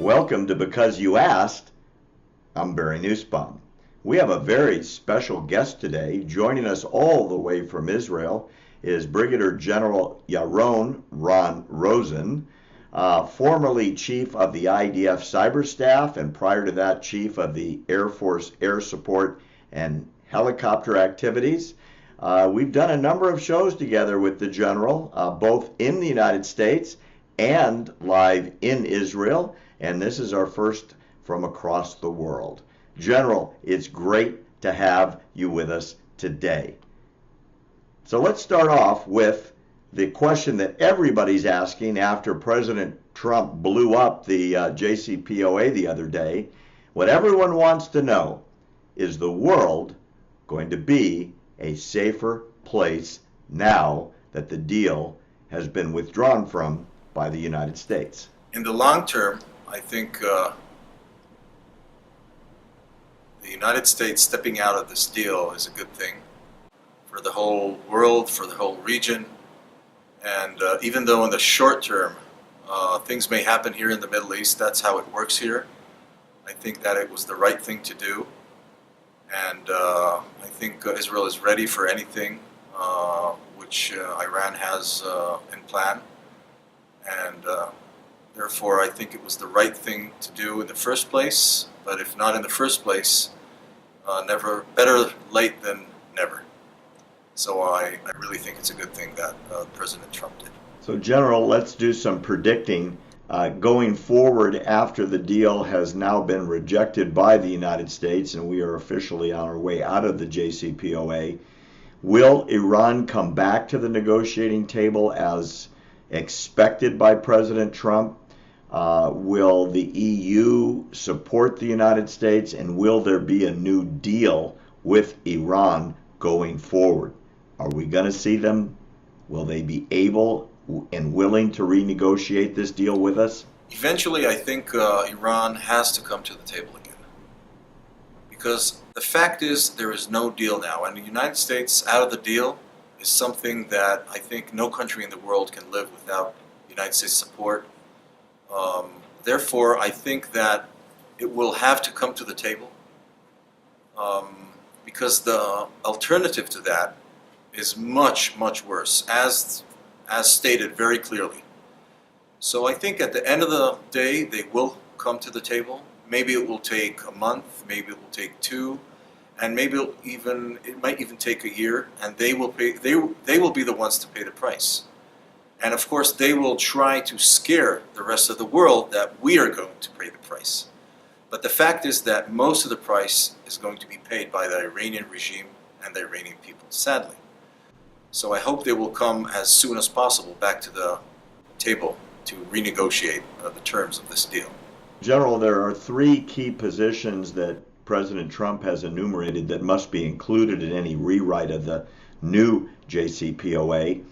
Welcome to Because You Asked. I'm Barry Nussbaum. We have a very special guest today. Joining us all the way from Israel is Brigadier General Yaron Rosen, formerly Chief of the IDF Cyber Staff, and prior to that, Chief of the Air Force Air Support and Helicopter Activities. We've done a number of shows together with the General, both in the United States and live in Israel, and this is our first from across the world. General, it's great to have you with us today. So let's start off with the question that everybody's asking after President Trump blew up the Jcpoa the other day. What everyone wants to know is the world going to be a safer place now that the deal has been withdrawn from by the United States? In the long term, I think the United States stepping out of this deal is a good thing for the whole world, for the whole region. And even though in the short term things may happen here in the Middle East, that's how it works here. I think that it was the right thing to do. And I think Israel is ready for anything which Iran has in plan. And therefore, I think it was the right thing to do in the first place. But if not in the first place, never better late than never. So I really think it's a good thing that President Trump did. So, General, let's do some predicting. Going forward after the deal has now been rejected by the United States and we are officially on our way out of the Jcpoa, will Iran come back to the negotiating table as expected by President Trump? Will the EU support the United States, and will there be a new deal with Iran going forward? Are we going to see them? Will they be able and willing to renegotiate this deal with us? Eventually, I think Iran has to come to the table again. Because the fact is, there is no deal now. And the United States out of the deal is something that I think no country in the world can live without United States support. Therefore, I think that it will have to come to the table because the alternative to that is much, much worse, as stated very clearly. So I think at the end of the day, they will come to the table. Maybe it will take a month, maybe it will take two, and maybe it might even take a year, and they will pay. They will be the ones to pay the price. And of course, they will try to scare the rest of the world that we are going to pay the price. But the fact is that most of the price is going to be paid by the Iranian regime and the Iranian people, sadly. So I hope they will come as soon as possible back to the table to renegotiate the terms of this deal. General, there are three key positions that President Trump has enumerated that must be included in any rewrite of the new Jcpoa.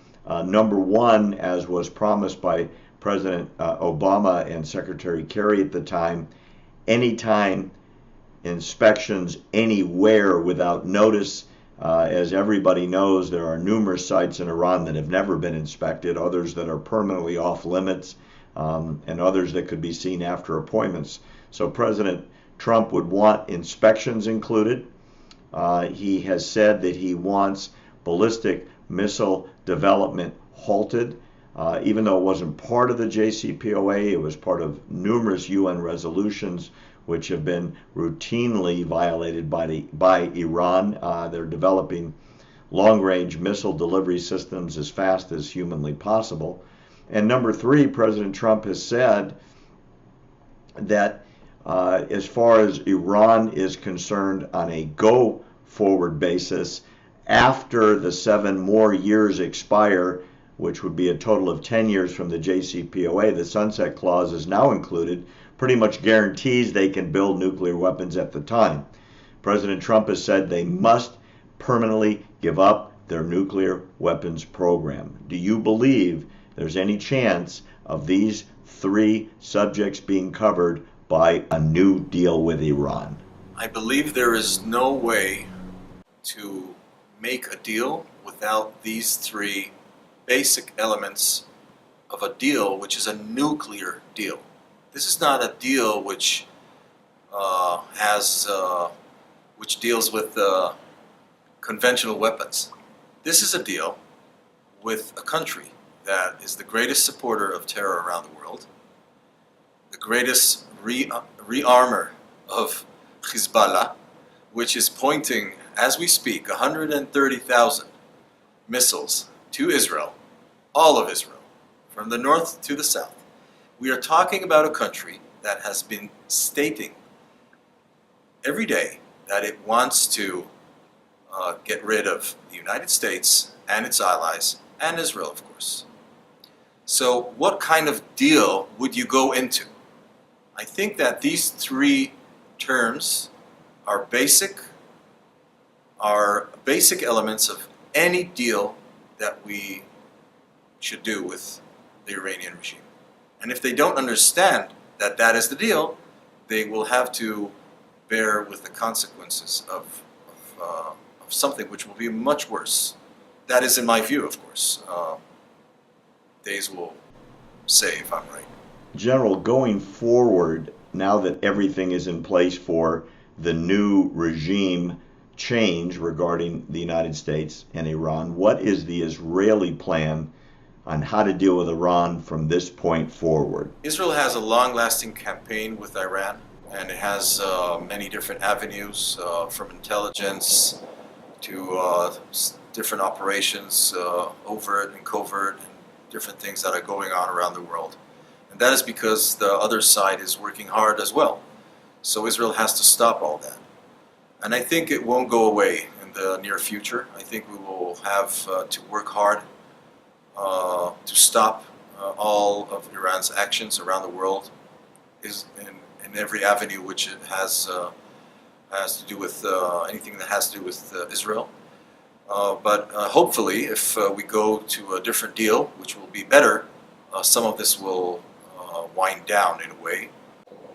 Number one, as was promised by President Obama and Secretary Kerry at the time, anytime inspections anywhere without notice. As everybody knows, there are numerous sites in Iran that have never been inspected, others that are permanently off limits, and others that could be seen after appointments. So President Trump would want inspections included. He has said that he wants ballistic missile development halted. Even though it wasn't part of the Jcpoa, it was part of numerous UN resolutions which have been routinely violated by Iran. They're developing long-range missile delivery systems as fast as humanly possible. And number three, President Trump has said that as far as Iran is concerned on a go-forward basis, after the 7 more years expire, which would be a total of 10 years from the Jcpoa, the sunset clause is now included, pretty much guarantees they can build nuclear weapons at the time. President Trump has said they must permanently give up their nuclear weapons program. Do you believe there's any chance of these three subjects being covered by a new deal with Iran? I believe there is no way to make a deal without these three basic elements of a deal, which is a nuclear deal. This is not a deal which which deals with conventional weapons. This is a deal with a country that is the greatest supporter of terror around the world, the greatest rearmer of Hezbollah, which is pointing, as we speak, 130,000 missiles to Israel, all of Israel, from the north to the south. We are talking about a country that has been stating every day that it wants to get rid of the United States and its allies, and Israel, of course. So what kind of deal would you go into? I think that these three terms are basic elements of any deal that we should do with the Iranian regime. And if they don't understand that that is the deal, they will have to bear with the consequences of something which will be much worse. That is in my view, of course. Days will say if I'm right. General, going forward, now that everything is in place for the new regime change regarding the United States and Iran, what is the Israeli plan on how to deal with Iran from this point forward? Israel has a long-lasting campaign with Iran, and it has many different avenues, from intelligence to different operations, overt and covert, and different things that are going on around the world. And that is because the other side is working hard as well. So Israel has to stop all that. And I think it won't go away in the near future. I think we will have to work hard to stop all of Iran's actions around the world, is in every avenue which it has to do with anything that has to do with Israel. But hopefully, if we go to a different deal, which will be better, some of this will wind down in a way.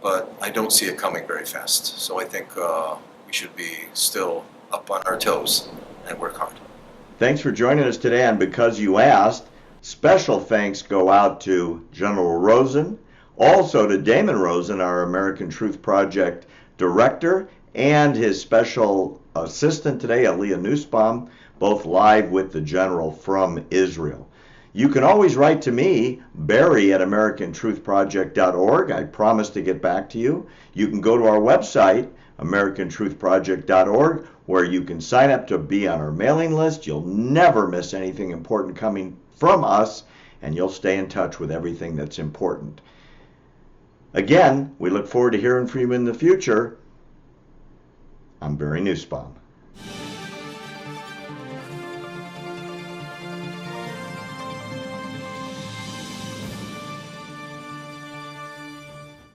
But I don't see it coming very fast. So I think we should be still up on our toes and work hard. Thanks for joining us today on Because You Asked. Special thanks go out to General Rosen, also to Damon Rosen, our American Truth Project director, and his special assistant today, Aliyah Nussbaum, both live with the General from Israel. You can always write to me, Barry at AmericanTruthProject.org. I promise to get back to you. You can go to our website, AmericanTruthProject.org, where you can sign up to be on our mailing list. You'll never miss anything important coming from us, and you'll stay in touch with everything that's important. Again, we look forward to hearing from you in the future. I'm Barry Nussbaum.